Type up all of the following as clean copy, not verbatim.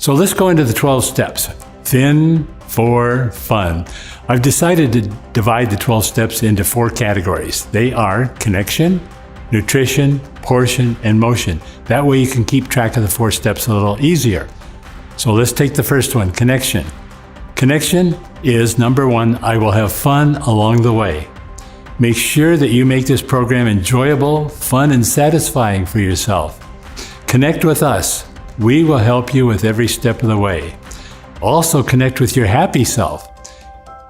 So let's go into the 12 steps. Thin for fun. I've decided to divide the 12 steps into 4 categories. They are connection, nutrition, portion, and motion. That way you can keep track of the 4 steps a little easier. So let's take the first one, connection. Connection is number 1, I will have fun along the way. Make sure that you make this program enjoyable, fun, and satisfying for yourself. Connect with us. We will help you with every step of the way. Also connect with your happy self.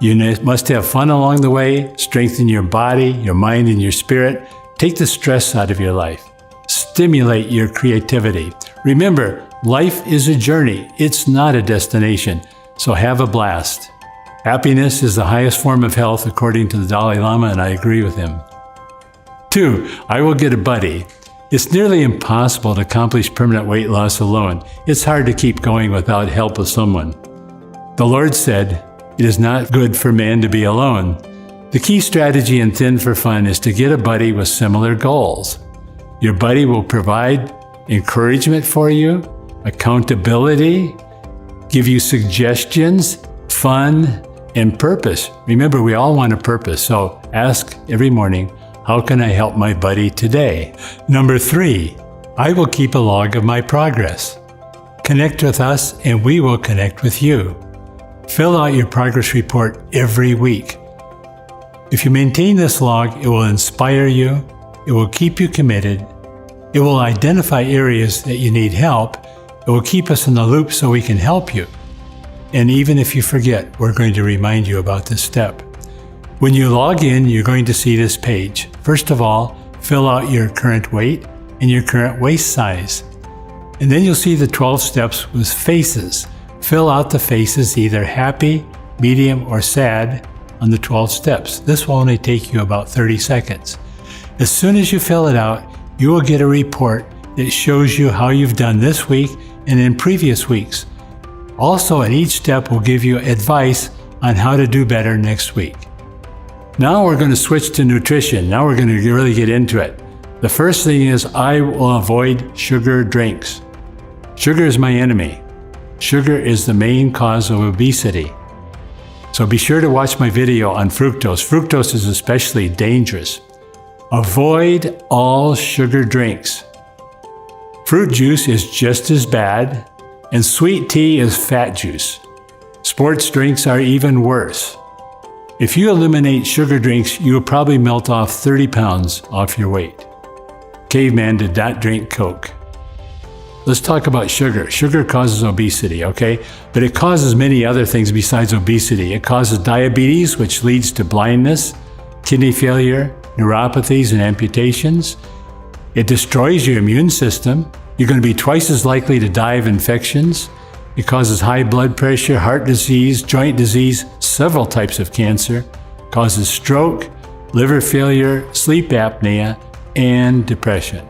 You must have fun along the way, strengthen your body, your mind, and your spirit. Take the stress out of your life. Stimulate your creativity. Remember, life is a journey. It's not a destination. So have a blast. Happiness is the highest form of health according to the Dalai Lama, and I agree with him. 2, I will get a buddy. It's nearly impossible to accomplish permanent weight loss alone. It's hard to keep going without help of someone. The Lord said, it is not good for man to be alone. The key strategy in Thin for Fun is to get a buddy with similar goals. Your buddy will provide encouragement for you, accountability, give you suggestions, fun, and purpose. Remember, we all want a purpose, so ask every morning, how can I help my buddy today? Number 3, I will keep a log of my progress. Connect with us and we will connect with you. Fill out your progress report every week. If you maintain this log, it will inspire you, it will keep you committed, it will identify areas that you need help, it will keep us in the loop so we can help you. And even if you forget, we're going to remind you about this step. When you log in, you're going to see this page. First of all, fill out your current weight and your current waist size. And then you'll see the 12 steps with faces. Fill out the faces, either happy, medium, or sad on the 12 steps. This will only take you about 30 seconds. As soon as you fill it out, you will get a report that shows you how you've done this week and in previous weeks. Also, at each step will give you advice on how to do better next week. Now we're going to switch to nutrition. Now we're going to really get into it. The first thing is I will avoid sugar drinks. Sugar is my enemy. Sugar is the main cause of obesity. So be sure to watch my video on fructose. Fructose is especially dangerous. Avoid all sugar drinks. Fruit juice is just as bad, and sweet tea is fat juice. Sports drinks are even worse. If you eliminate sugar drinks, you will probably melt off 30 pounds off your weight. Caveman did not drink Coke. Let's talk about sugar. Sugar causes obesity, okay? But it causes many other things besides obesity. It causes diabetes, which leads to blindness, kidney failure, neuropathies, and amputations. It destroys your immune system. You're going to be twice as likely to die of infections. It causes high blood pressure, heart disease, joint disease, several types of cancer, causes stroke, liver failure, sleep apnea, and depression.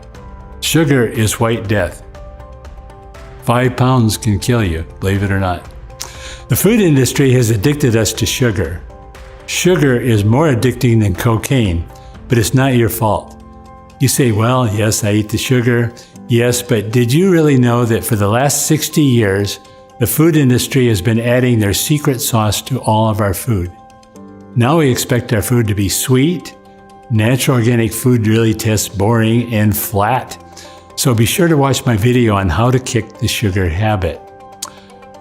Sugar is white death. 5 pounds can kill you, believe it or not. The food industry has addicted us to sugar. Sugar is more addicting than cocaine, but it's not your fault. You say, well, yes, I eat the sugar. Yes, but did you really know that for the last 60 years, the food industry has been adding their secret sauce to all of our food? Now we expect our food to be sweet. Natural organic food really tastes boring and flat. So be sure to watch my video on how to kick the sugar habit.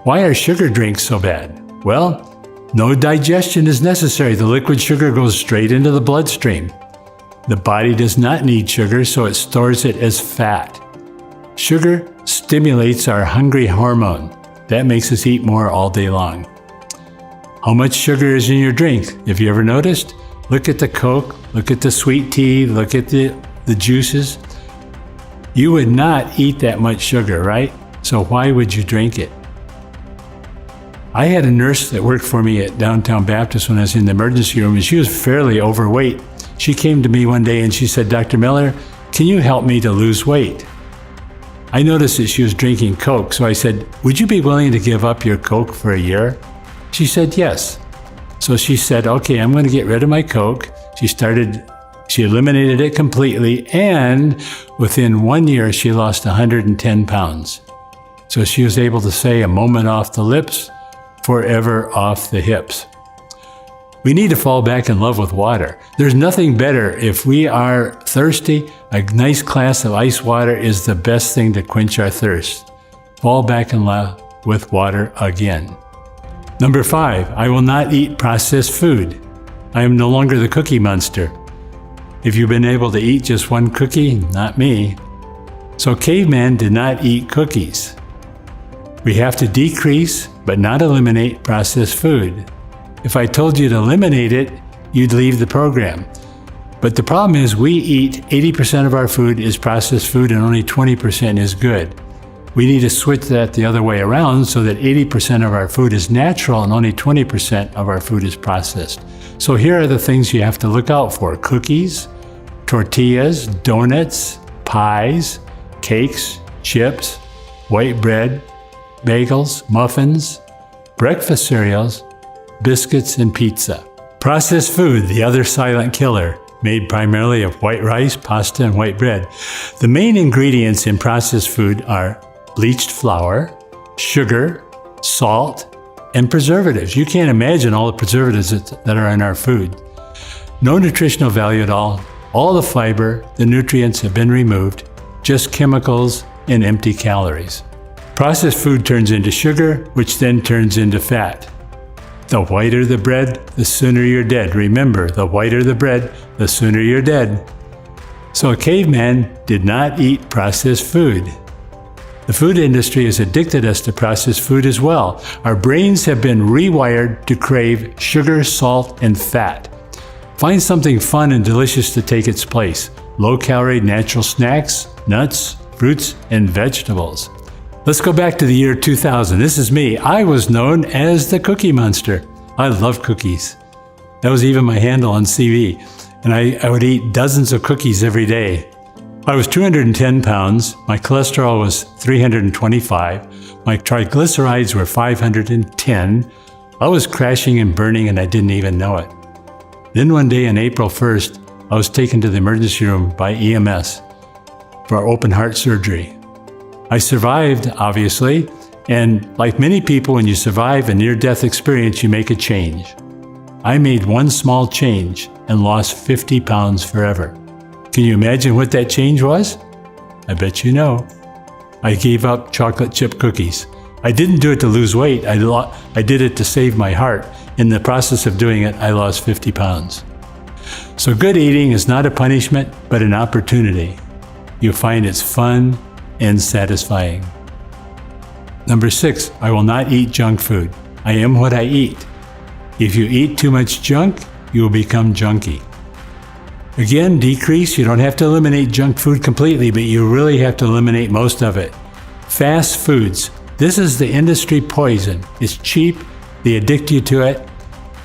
Why are sugar drinks so bad? Well, no digestion is necessary. The liquid sugar goes straight into the bloodstream. The body does not need sugar, so it stores it as fat. Sugar stimulates our hungry hormone. That makes us eat more all day long. How much sugar is in your drink? Have you ever noticed? Look at the Coke, look at the sweet tea, look at the juices. You would not eat that much sugar, right? So why would you drink it? I had a nurse that worked for me at Downtown Baptist when I was in the emergency room, and she was fairly overweight. She came to me one day and she said, Dr. Miller, can you help me to lose weight? I noticed that she was drinking Coke, so I said, would you be willing to give up your Coke for a year? She said yes. So she said, okay, I'm going to get rid of my Coke. She eliminated it completely, and within 1 year, she lost 110 pounds. So she was able to say, a moment off the lips, forever off the hips. We need to fall back in love with water. There's nothing better. If we are thirsty, a nice glass of ice water is the best thing to quench our thirst. Fall back in love with water again. Number 5, I will not eat processed food. I am no longer the cookie monster. If you've been able to eat just one cookie, not me. So caveman did not eat cookies. We have to decrease, but not eliminate processed food. If I told you to eliminate it, you'd leave the program. But the problem is we eat 80% of our food is processed food and only 20% is good. We need to switch that the other way around so that 80% of our food is natural and only 20% of our food is processed. So here are the things you have to look out for: cookies, tortillas, donuts, pies, cakes, chips, white bread, bagels, muffins, breakfast cereals, biscuits, and pizza. Processed food, the other silent killer, made primarily of white rice, pasta, and white bread. The main ingredients in processed food are bleached flour, sugar, salt, and preservatives. You can't imagine all the preservatives that are in our food. No nutritional value at all. All the fiber, the nutrients have been removed, just chemicals and empty calories. Processed food turns into sugar, which then turns into fat. The whiter the bread, the sooner you're dead. Remember, the whiter the bread, the sooner you're dead. So a caveman did not eat processed food. The food industry has addicted us to processed food as well. Our brains have been rewired to crave sugar, salt, and fat. Find something fun and delicious to take its place. Low-calorie natural snacks, nuts, fruits, and vegetables. Let's go back to the year 2000. This is me. I was known as the Cookie Monster. I love cookies. That was even my handle on CV. And I would eat dozens of cookies every day. I was 210 pounds. My cholesterol was 325. My triglycerides were 510. I was crashing and burning and I didn't even know it. Then one day on April 1st, I was taken to the emergency room by EMS for open heart surgery. I survived, obviously, and like many people, when you survive a near-death experience, you make a change. I made one small change and lost 50 pounds forever. Can you imagine what that change was? I bet you know. I gave up chocolate chip cookies. I didn't do it to lose weight. I did it to save my heart. In the process of doing it, I lost 50 pounds. So good eating is not a punishment, but an opportunity. You'll find it's fun and satisfying. Number 6, I will not eat junk food. I am what I eat. If you eat too much junk, you will become junky. Again, decrease. You don't have to eliminate junk food completely, but you really have to eliminate most of it. Fast foods. This is the industry poison. It's cheap. They addict you to it.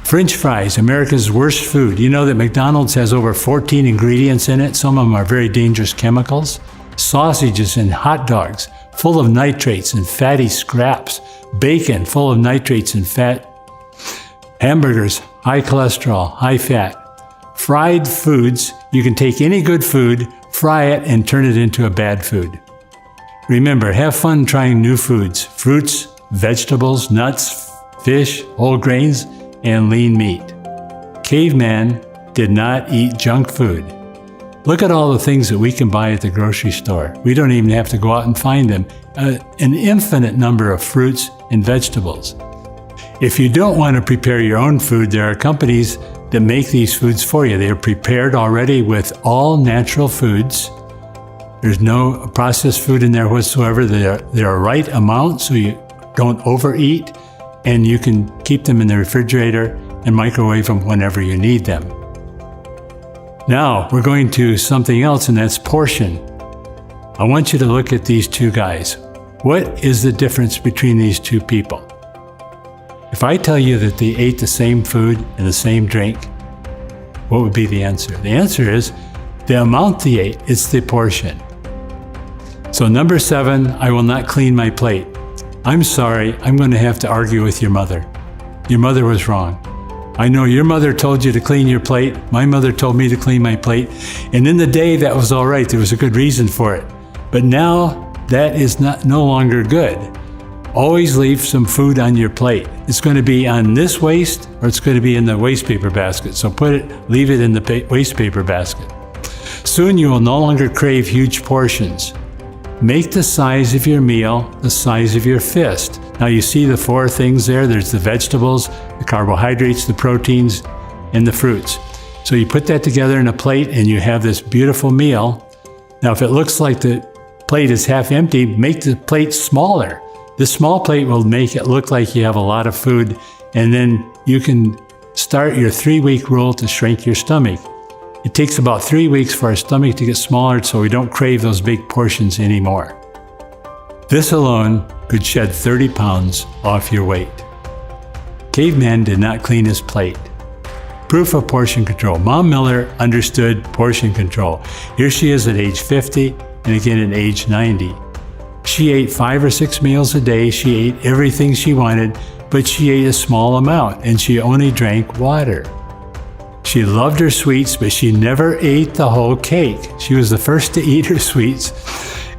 French fries, America's worst food. You know that McDonald's has over 14 ingredients in it. Some of them are very dangerous chemicals. Sausages and hot dogs full of nitrates and fatty scraps. Bacon full of nitrates and fat. Hamburgers, high cholesterol, high fat. Fried foods, you can take any good food, fry it, and turn it into a bad food. Remember, have fun trying new foods, fruits, vegetables, nuts, fish, whole grains, and lean meat. Caveman did not eat junk food. Look at all the things that we can buy at the grocery store. We don't even have to go out and find them. An infinite number of fruits and vegetables. If you don't want to prepare your own food, there are companies that make these foods for you. They are prepared already with all natural foods. There's no processed food in there whatsoever. They're a right amount so you don't overeat, and you can keep them in the refrigerator and microwave them whenever you need them. Now, we're going to something else, and that's portion. I want you to look at these two guys. What is the difference between these two people? If I tell you that they ate the same food and the same drink, what would be the answer? The answer is the amount they ate, it's the portion. So number 7, I will not clean my plate. I'm sorry, I'm going to have to argue with your mother. Your mother was wrong. I know your mother told you to clean your plate. My mother told me to clean my plate. And in the day, that was all right. There was a good reason for it. But now, that is no longer good. Always leave some food on your plate. It's going to be on this waste or it's going to be in the waste paper basket. So leave it in the waste paper basket. Soon you will no longer crave huge portions. Make the size of your meal the size of your fist. Now you see the 4 things there. There's the vegetables, the carbohydrates, the proteins, and the fruits. So you put that together in a plate and you have this beautiful meal. Now if it looks like the plate is half empty, make the plate smaller. This small plate will make it look like you have a lot of food, and then you can start your 3-week rule to shrink your stomach. It takes about 3 weeks for our stomach to get smaller so we don't crave those big portions anymore. This alone could shed 30 pounds off your weight. Caveman did not clean his plate. Proof of portion control. Mom Miller understood portion control. Here she is at age 50 and again at age 90. She ate 5 or 6 meals a day. She ate everything she wanted, but she ate a small amount and she only drank water. She loved her sweets, but she never ate the whole cake. She was the first to eat her sweets,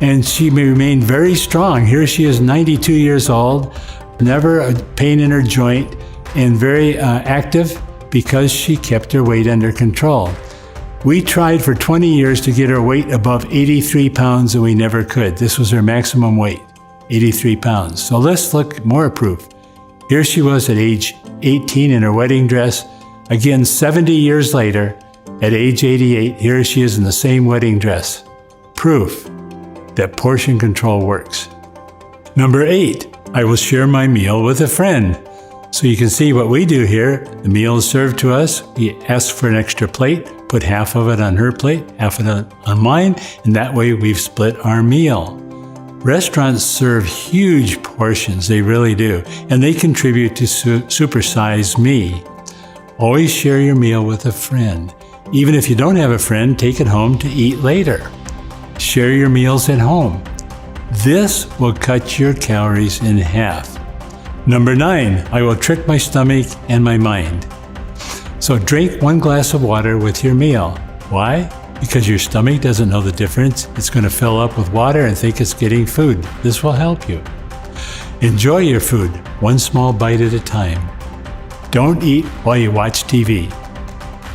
and she remained very strong. Here she is, 92 years old, never a pain in her joint, and very active because she kept her weight under control. We tried for 20 years to get her weight above 83 pounds, and we never could. This was her maximum weight, 83 pounds. So let's look more proof. Here she was at age 18 in her wedding dress. Again, 70 years later, at age 88, here she is in the same wedding dress. Proof that portion control works. Number 8, I will share my meal with a friend. So you can see what we do here. The meal is served to us. We ask for an extra plate, put half of it on her plate, half of it on mine, and that way we've split our meal. Restaurants serve huge portions, they really do, and they contribute to supersize me. Always share your meal with a friend. Even if you don't have a friend, take it home to eat later. Share your meals at home. This will cut your calories in half. Number 9, I will trick my stomach and my mind. So drink 1 glass of water with your meal. Why? Because your stomach doesn't know the difference. It's going to fill up with water and think it's getting food. This will help you. Enjoy your food, 1 small bite at a time. Don't eat while you watch TV.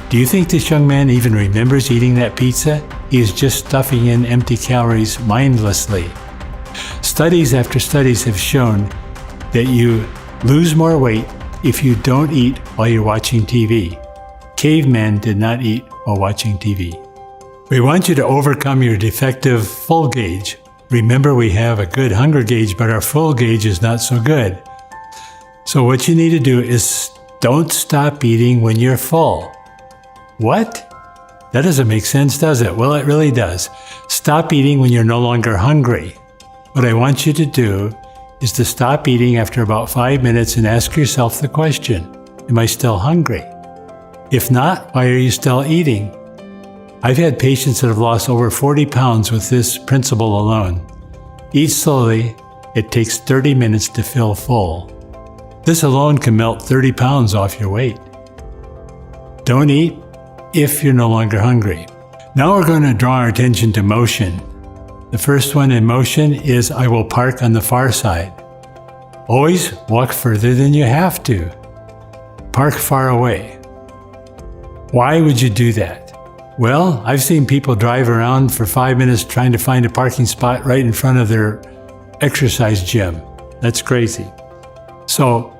Do you think this young man even remembers eating that pizza? He is just stuffing in empty calories mindlessly. Studies after studies have shown that you lose more weight if you don't eat while you're watching TV. Cavemen did not eat while watching TV. We want you to overcome your defective full gauge. Remember, we have a good hunger gauge, but our full gauge is not so good. So what you need to do is don't stop eating when you're full. What? That doesn't make sense, does it? Well, it really does. Stop eating when you're no longer hungry. What I want you to do is to stop eating after about 5 minutes and ask yourself the question, am I still hungry? If not, why are you still eating? I've had patients that have lost over 40 pounds with this principle alone. Eat slowly. It takes 30 minutes to feel full. This alone can melt 30 pounds off your weight. Don't eat if you're no longer hungry. Now we're going to draw our attention to motion. The first one in motion is I will park on the far side. Always walk further than you have to. Park far away. Why would you do that? Well, I've seen people drive around for 5 minutes trying to find a parking spot right in front of their exercise gym. That's crazy. So,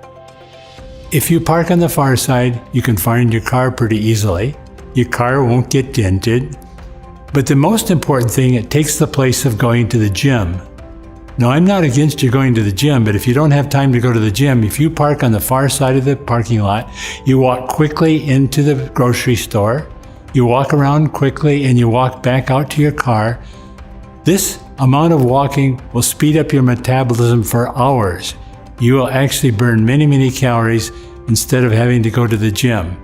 if you park on the far side, you can find your car pretty easily. Your car won't get dented. But the most important thing, it takes the place of going to the gym. Now, I'm not against you going to the gym, but if you don't have time to go to the gym, if you park on the far side of the parking lot, you walk quickly into the grocery store, you walk around quickly, and you walk back out to your car. This amount of walking will speed up your metabolism for hours. You will actually burn many, many calories instead of having to go to the gym.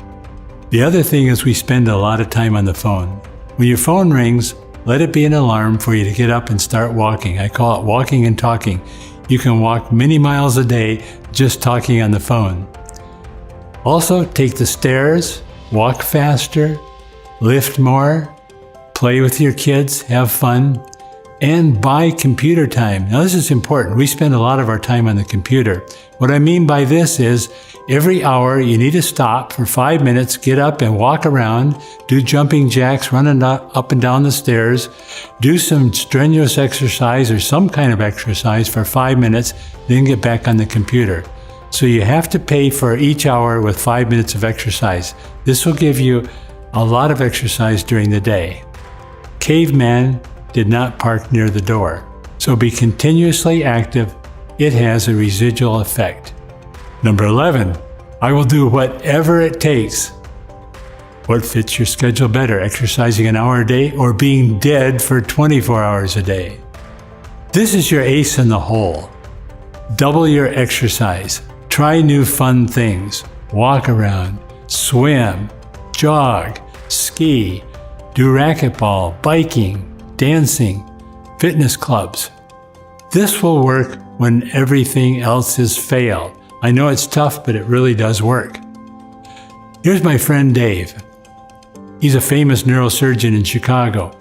The other thing is we spend a lot of time on the phone. When your phone rings, let it be an alarm for you to get up and start walking. I call it walking and talking. You can walk many miles a day just talking on the phone. Also, take the stairs, walk faster, lift more, play with your kids, have fun. and buy computer time. Now, this is important. We spend a lot of our time on the computer. What I mean by this is every hour you need to stop for 5 minutes, get up and walk around, do jumping jacks, running up and down the stairs, do some strenuous exercise or some kind of exercise for 5 minutes, then get back on the computer. So you have to pay for each hour with 5 minutes of exercise. This will give you a lot of exercise during the day. Caveman did not park near the door. So be continuously active. It has a residual effect. Number 11, I will do whatever it takes. What fits your schedule better, exercising an hour a day or being dead for 24 hours a day? This is your ace in the hole. Double your exercise. Try new fun things. Walk around, swim, jog, ski, do racquetball, biking, dancing, fitness clubs. This will work when everything else has failed. I know it's tough, but it really does work. Here's my friend Dave. He's a famous neurosurgeon in Chicago.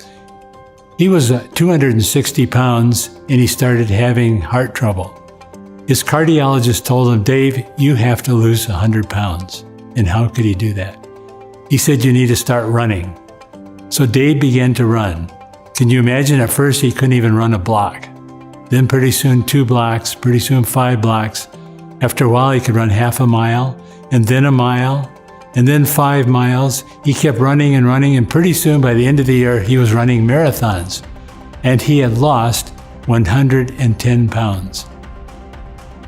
He was 260 pounds and he started having heart trouble. His cardiologist told him, Dave, you have to lose 100 pounds. And how could he do that? He said, you need to start running. So Dave began to run. Can you imagine? At first, he couldn't even run a block. Then pretty soon 2 blocks, pretty soon 5 blocks. After a while, he could run half a mile, and then a mile, and then 5 miles. He kept running, and pretty soon, by the end of the year, he was running marathons. And he had lost 110 pounds.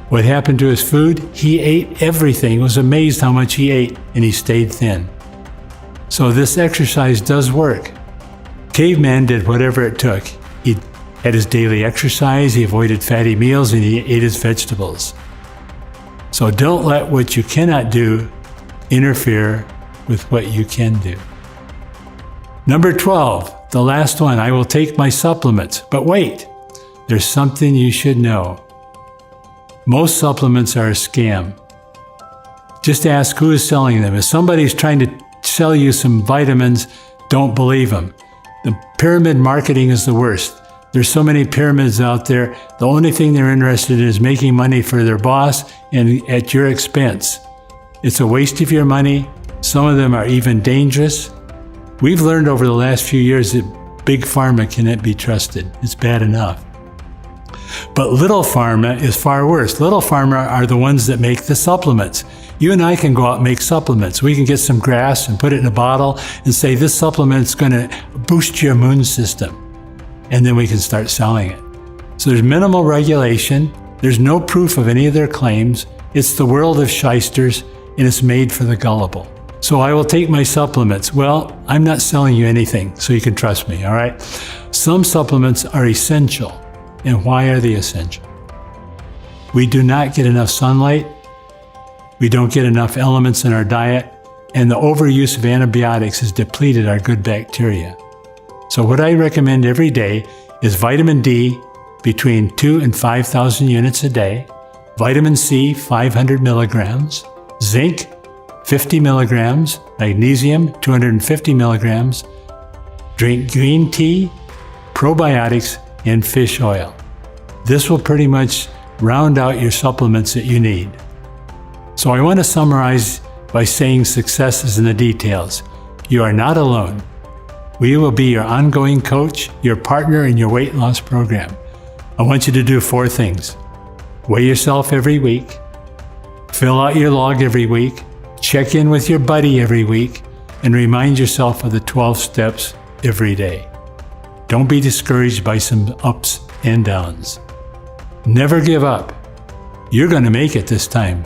What happened to his food? He ate everything. He was amazed how much he ate, and he stayed thin. So this exercise does work. Caveman did whatever it took. He had his daily exercise, he avoided fatty meals, and he ate his vegetables. So don't let what you cannot do interfere with what you can do. Number 12, the last one, I will take my supplements. But wait, there's something you should know. Most supplements are a scam. Just ask who is selling them. If somebody's trying to sell you some vitamins, don't believe them. The pyramid marketing is the worst. There's so many pyramids out there. The only thing they're interested in is making money for their boss and at your expense. It's a waste of your money. Some of them are even dangerous. We've learned over the last few years that big pharma cannot be trusted. It's bad enough. But little pharma is far worse. Little pharma are the ones that make the supplements. You and I can go out and make supplements. We can get some grass and put it in a bottle and say this supplement is going to boost your immune system. And then we can start selling it. So there's minimal regulation. There's no proof of any of their claims. It's the world of shysters, and it's made for the gullible. So I will take my supplements. Well, I'm not selling you anything, so you can trust me, all right? Some supplements are essential. And why are they essential? We do not get enough sunlight. We don't get enough elements in our diet. And the overuse of antibiotics has depleted our good bacteria. So what I recommend every day is vitamin D between 2,000 and 5,000 units a day, vitamin C 500 milligrams, zinc 50 milligrams, magnesium 250 milligrams, drink green tea, probiotics, and fish oil. This will pretty much round out your supplements that you need. So I want to summarize by saying success is in the details. You are not alone. We will be your ongoing coach, your partner in your weight loss program. I want you to do 4 things. Weigh yourself every week, fill out your log every week, check in with your buddy every week, and remind yourself of the 12 steps every day. Don't be discouraged by some ups and downs. Never give up. You're going to make it this time.